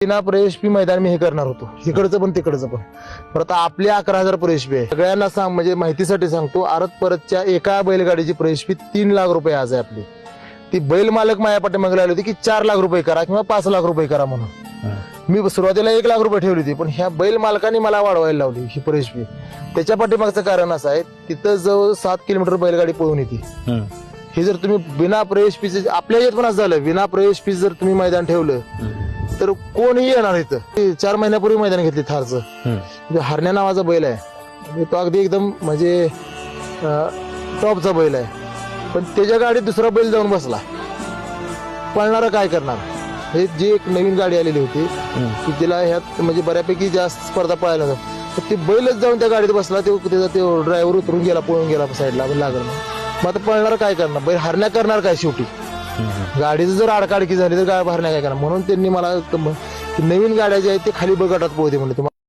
बिना प्रवेश फी मैदान मी हे करणार होतो, इकडचं पण तिकडचं पण. परत आपली 11,000 प्रवेश फी आहे. सगळ्यांना सांग, म्हणजे माहितीसाठी सांगतो, आरत परतच्या एका बैलगाडीची प्रवेश फी 3 लाख रुपये आज आहे आपली. ती बैल मालक माझ्या पाठीमागे लागली होती की 4 लाख रुपये करा किंवा 5 लाख रुपये करा म्हणून. मी सुरुवातीला 1 लाख रुपये ठेवली होती, पण ह्या बैल मालकाने मला वाढवायला लावली ही प्रवेश फी. त्याच्या पाठीमागचं कारण असं आहे, तिथं जवळ 7 किलोमीटर बैलगाडी पळून येते. हे जर तुम्ही बिना प्रवेश फीचे, आपल्या यात पण असं झालं, बिना प्रवेश फी जर तुम्ही मैदान ठेवलं तर कोणीही येणार इथं. 4 महिन्यापूर्वी मैदान घेतले थारचं, म्हणजे हरण्या नावाचा बैल आहे, तो अगदी एकदम म्हणजे टॉपचा बैल आहे. पण त्याच्या गाडीत दुसरा बैल जाऊन बसला, पळणारा काय करणार. हे जी एक नवीन गाडी आलेली होती की तिला ह्यात म्हणजे बऱ्यापैकी जास्त स्पर्धा पळायला जातात, तर ते बैलच जाऊन त्या गाडीत बसला, त्याचा तो ड्रायव्हर उतरून गेला, पळून गेला साईडला लागलं. मग आता पळणार काय करणार, बैल हरण्या करणार काय शेवटी. गाडीचं जर आडकाडकी झाली तर काय हरण्या काय करणार. म्हणून त्यांनी मला नवीन गाड्या ज्या आहेत ते खाली गटात पोहते म्हणले.